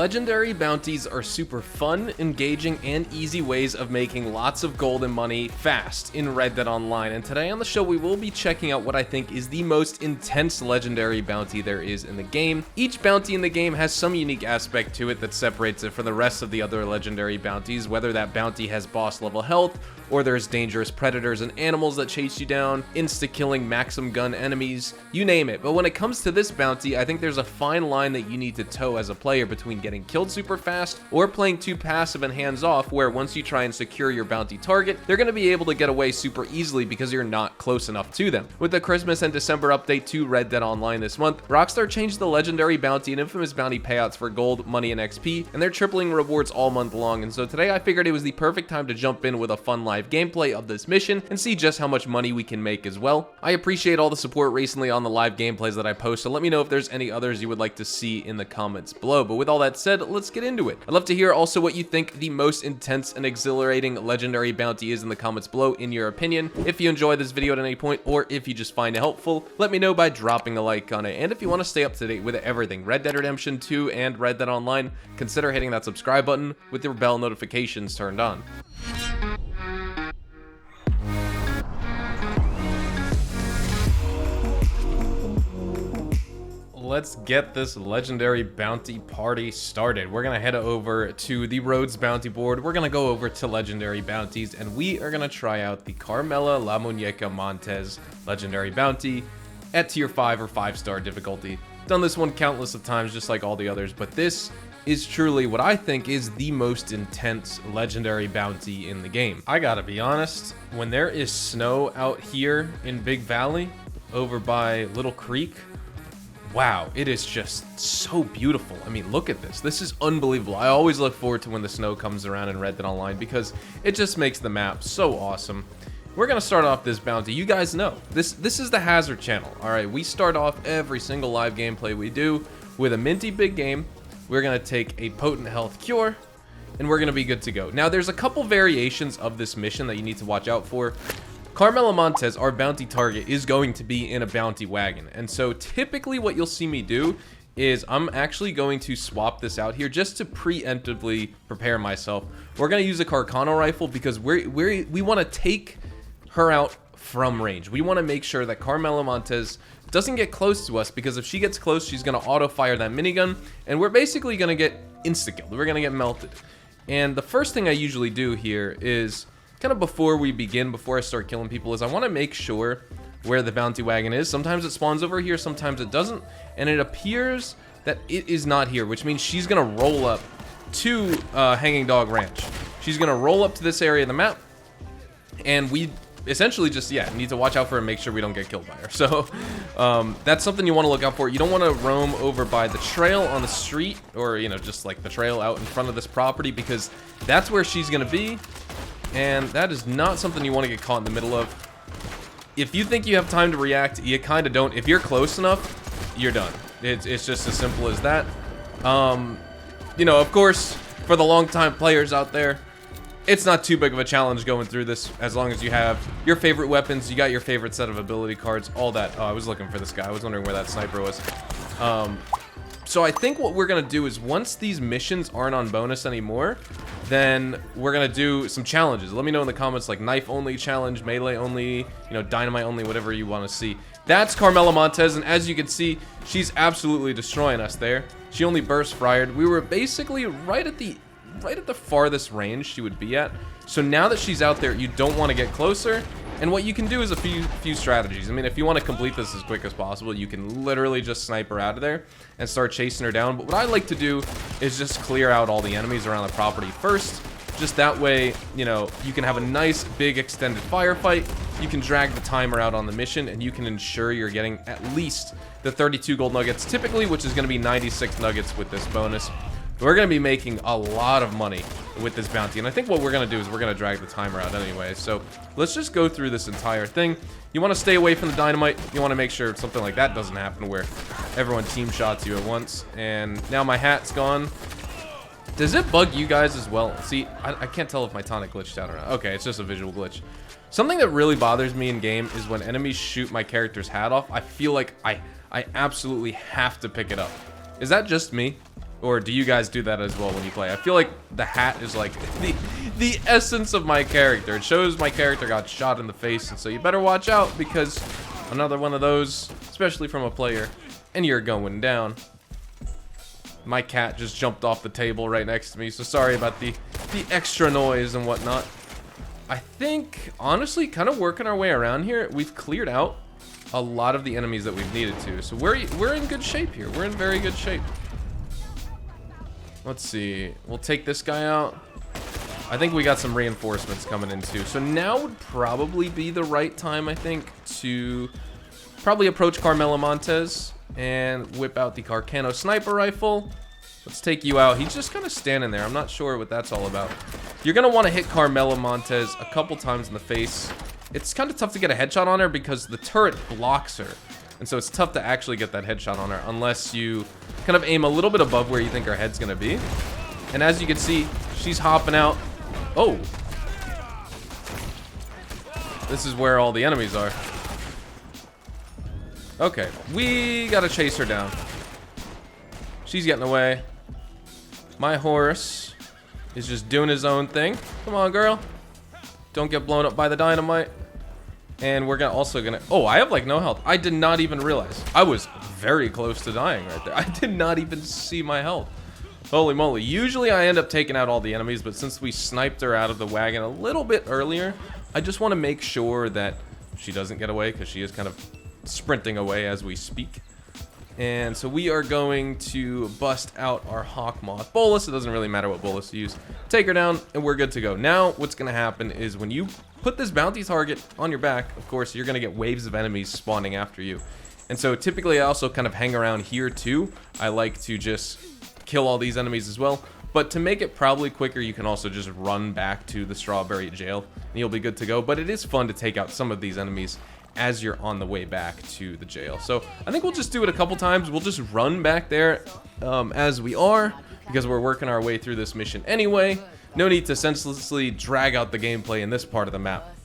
Legendary bounties are super fun, engaging, and easy ways of making lots of gold and money fast in Red Dead Online, and today on the show we will be checking out what I think is the most intense legendary bounty there is in the game. Each bounty in the game has some unique aspect to it that separates it from the rest of the other legendary bounties, whether that bounty has boss level health, or there's dangerous predators and animals that chase you down, insta-killing maxim gun enemies, you name it. But when it comes to this bounty, I think there's a fine line that you need to toe as a player between getting killed super fast or playing too passive and hands-off, where once you try and secure your bounty target, they're going to be able to get away super easily because you're not close enough to them. With the Christmas and December update to Red Dead Online this month, Rockstar changed the legendary bounty and infamous bounty payouts for gold, money, and XP, and they're tripling rewards all month long, and so today I figured it was the perfect time to jump in with a fun live gameplay of this mission and see just how much money we can make as well. I appreciate all the support recently on the live gameplays that I post, so let me know if there's any others you would like to see in the comments below. But with all that said, let's get into it. I'd love to hear also what you think the most intense and exhilarating legendary bounty is in the comments below in your opinion. If you enjoy this video at any point, or if you just find it helpful, let me know by dropping a like on it. And if you want to stay up to date with everything Red Dead Redemption 2 and Red Dead Online, consider hitting that subscribe button with your bell notifications turned on. Let's get this legendary bounty party started. We're gonna head over to the Rhodes bounty board. We're gonna go over to legendary bounties, and we are gonna try out the Carmela La Muñeca Montez legendary bounty at tier 5 or 5-star difficulty. Done this one countless of times, just like all the others, but this is truly what I think is the most intense legendary bounty in the game. I gotta be honest, when there is snow out here in Big Valley over by Little Creek, wow, it is just so beautiful. I mean, look at this. This is unbelievable. I always look forward to when the snow comes around in Red Dead Online because it just makes the map so awesome. We're gonna start off this bounty. You guys know, this is the hazard channel. All right, we start off every single live gameplay we do with a minty big game. We're gonna take a potent health cure, and we're gonna be good to go. Now, there's a couple variations of this mission that you need to watch out for. Carmela Montez, our bounty target, is going to be in a bounty wagon, and so typically what you'll see me do is I'm actually going to swap this out here just to preemptively prepare myself. We're going to use a Carcano rifle because we want to take her out from range. We want to make sure that Carmela Montez doesn't get close to us, because if she gets close, she's going to auto-fire that minigun, and we're basically going to get insta-killed. We're going to get melted. And the first thing I usually do here is, kind of before we begin, before I start killing people, is I want to make sure where the bounty wagon is. Sometimes it spawns over here, sometimes it doesn't, and it appears that it is not here, which means she's gonna roll up to Hanging Dog Ranch. She's gonna roll up to this area of the map, and we essentially just, need to watch out for her and make sure we don't get killed by her. So that's something you want to look out for. You don't want to roam over by the trail on the street, or just like the trail out in front of this property, because that's where she's gonna be. And that is not something you want to get caught in the middle of. If you think you have time to react, you kind of don't. If you're close enough, you're done. It's just as simple as that. Of course, for the long-time players out there, it's not too big of a challenge going through this, as long as you have your favorite weapons, you got your favorite set of ability cards, all that. Oh, I was looking for this guy. I was wondering where that sniper was. So I think what we're going to do is, once these missions aren't on bonus anymore, then we're going to do some challenges. Let me know in the comments, like knife only challenge, melee only, dynamite only, whatever you want to see. That's Carmela Montez, and as you can see, she's absolutely destroying us there. She only burst fired. We were basically right at the farthest range she would be at. So now that she's out there, you don't want to get closer. And what you can do is a few strategies. I mean, if you want to complete this as quick as possible, you can literally just snipe her out of there and start chasing her down. But what I like to do is just clear out all the enemies around the property first. Just that way, you can have a nice, big, extended firefight. You can drag the timer out on the mission, and you can ensure you're getting at least the 32 gold nuggets, typically, which is going to be 96 nuggets with this bonus. We're going to be making a lot of money with this bounty, and I think what we're going to do is we're going to drag the timer out anyway. So let's just go through this entire thing. You want to stay away from the dynamite. You want to make sure something like that doesn't happen, where everyone team shots you at once. And now my hat's gone. Does it bug you guys as well? See, I can't tell if my tonic glitched out or not. Okay, it's just a visual glitch. Something that really bothers me in game is when enemies shoot my character's hat off. I feel like I absolutely have to pick it up. Is that just me? Or do you guys do that as well when you play? I feel like the hat is like the essence of my character. It shows my character got shot in the face, and so you better watch out because another one of those, especially from a player, and you're going down. My cat just jumped off the table right next to me, so sorry about the extra noise and whatnot. I think, honestly, kind of working our way around here, we've cleared out a lot of the enemies that we've needed to. So we're in good shape here. We're in very good shape. Let's see. We'll take this guy out. I think we got some reinforcements coming in too. So now would probably be the right time, I think, to probably approach Carmelo Montez and whip out the Carcano sniper rifle. Let's take you out. He's just kind of standing there. I'm not sure what that's all about. You're going to want to hit Carmelo Montez a couple times in the face. It's kind of tough to get a headshot on her because the turret blocks her. And so it's tough to actually get that headshot on her unless you kind of aim a little bit above where you think her head's going to be. And as you can see, she's hopping out. Oh. This is where all the enemies are. Okay, we got to chase her down. She's getting away. My horse is just doing his own thing. Come on, girl. Don't get blown up by the dynamite. And we're also gonna... Oh, I have like no health. I did not even realize. I was very close to dying right there. I did not even see my health. Holy moly. Usually I end up taking out all the enemies, but since we sniped her out of the wagon a little bit earlier, I just want to make sure that she doesn't get away because she is kind of sprinting away as we speak. And so we are going to bust out our Hawk Moth Bolus. It doesn't really matter what Bolus you use. Take her down, and we're good to go. Now, what's going to happen is when you put this bounty target on your back, of course, you're going to get waves of enemies spawning after you. And so typically I also kind of hang around here too. I like to just kill all these enemies as well. But to make it probably quicker, you can also just run back to the Strawberry Jail, and you'll be good to go. But it is fun to take out some of these enemies as you're on the way back to the jail. So I think we'll just do it a couple times. We'll just run back there as we are, because we're working our way through this mission anyway. No need to senselessly drag out the gameplay in this part of the map.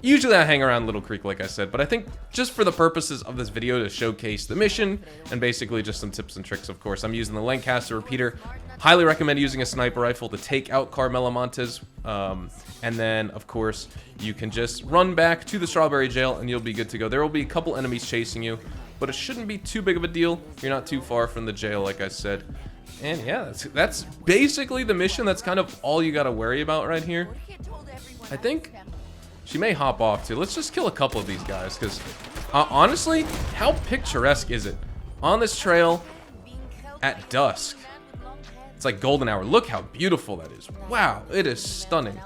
Usually I hang around Little Creek, like I said, but I think just for the purposes of this video to showcase the mission and basically just some tips and tricks, of course, I'm using the Lancaster repeater. Highly recommend using a sniper rifle to take out Carmelo Montez. And then, of course, you can just run back to the Strawberry Jail and you'll be good to go. There will be a couple enemies chasing you, but it shouldn't be too big of a deal. You're not too far from the jail, like I said. And yeah, that's basically the mission. That's kind of all you got to worry about right here. I think she may hop off too. Let's just kill a couple of these guys because honestly, how picturesque is it on this trail at dusk? It's like golden hour. Look how beautiful that is. Wow, it is stunning.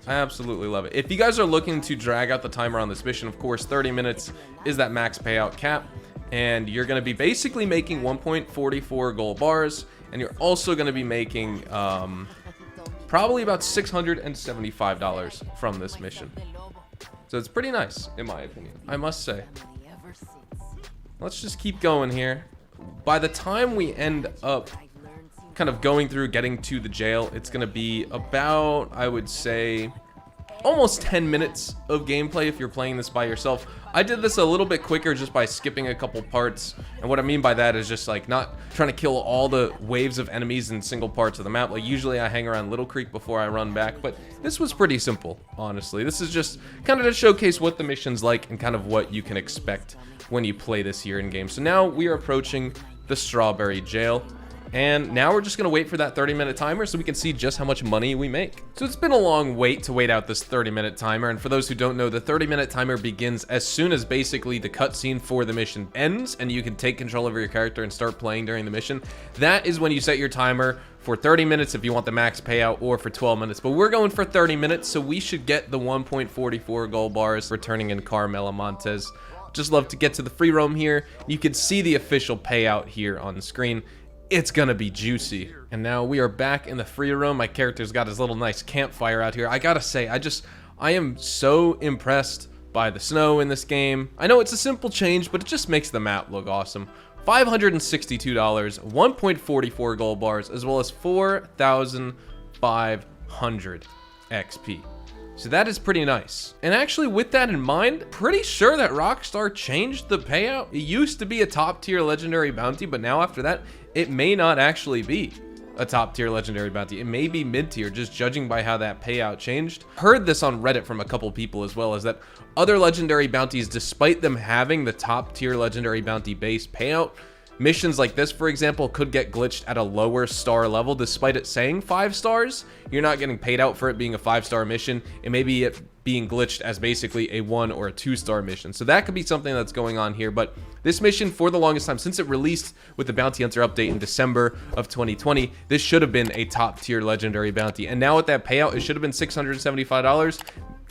I absolutely love it. If you guys are looking to drag out the timer on this mission, of course, 30 minutes is that max payout cap. And you're going to be basically making 1.44 gold bars. And you're also going to be making probably about $675 from this mission. So it's pretty nice, in my opinion, I must say. Let's just keep going here. By the time we end up kind of going through getting to the jail, it's going to be about, I would say, almost 10 minutes of gameplay if you're playing this by yourself. I did this a little bit quicker just by skipping a couple parts, and what I mean by that is just like not trying to kill all the waves of enemies in single parts of the map. Like usually I hang around Little Creek before I run back, but this was pretty simple, honestly. This is just kind of to showcase what the mission's like and kind of what you can expect when you play this here in game. So now we are approaching the Strawberry Jail. And now we're just going to wait for that 30-minute timer so we can see just how much money we make. So it's been a long wait to wait out this 30-minute timer. And for those who don't know, the 30-minute timer begins as soon as basically the cutscene for the mission ends and you can take control over your character and start playing during the mission. That is when you set your timer for 30 minutes if you want the max payout, or for 12 minutes. But we're going for 30 minutes, so we should get the 1.44 gold bars returning in Carmelo Montez. Just love to get to the free roam here. You can see the official payout here on the screen. It's gonna be juicy. And now we are back in the free roam. My character's got his little nice campfire out here. I gotta say, I am so impressed by the snow in this game. I know it's a simple change, but it just makes the map look awesome. $562, 1.44 gold bars, as well as 4,500 XP. So that is pretty nice. And actually, with that in mind, pretty sure that Rockstar changed the payout. It used to be a top tier legendary bounty, but now after that, it may not actually be a top tier legendary bounty. It may be mid tier, just judging by how that payout changed. Heard this on Reddit from a couple people as well, is that other legendary bounties, despite them having the top tier legendary bounty base payout, missions like this, for example, could get glitched at a lower star level. Despite it saying 5 stars, you're not getting paid out for it being a 5-star mission. It may be it being glitched as basically a 1 or a 2-star mission. So that could be something that's going on here. But this mission, for the longest time, since it released with the Bounty Hunter update in December of 2020, this should have been a top tier legendary bounty. And now with that payout, it should have been $675.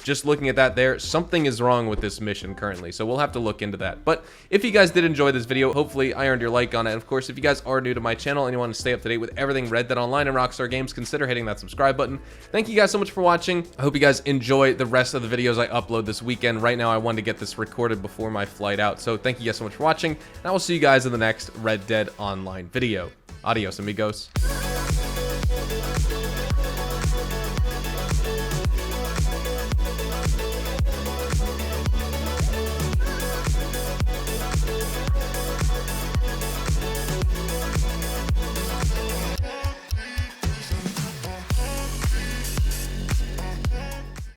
Just looking at that there, something is wrong with this mission currently, so we'll have to look into that. But if you guys did enjoy this video, hopefully I earned your like on it. And of course, if you guys are new to my channel and you want to stay up to date with everything Red Dead Online and Rockstar Games, consider hitting that subscribe button. Thank you guys so much for watching. I hope you guys enjoy the rest of the videos I upload this weekend. Right now, I wanted to get this recorded before my flight out, so thank you guys so much for watching, and I will see you guys in the next Red Dead Online video. Adios, amigos.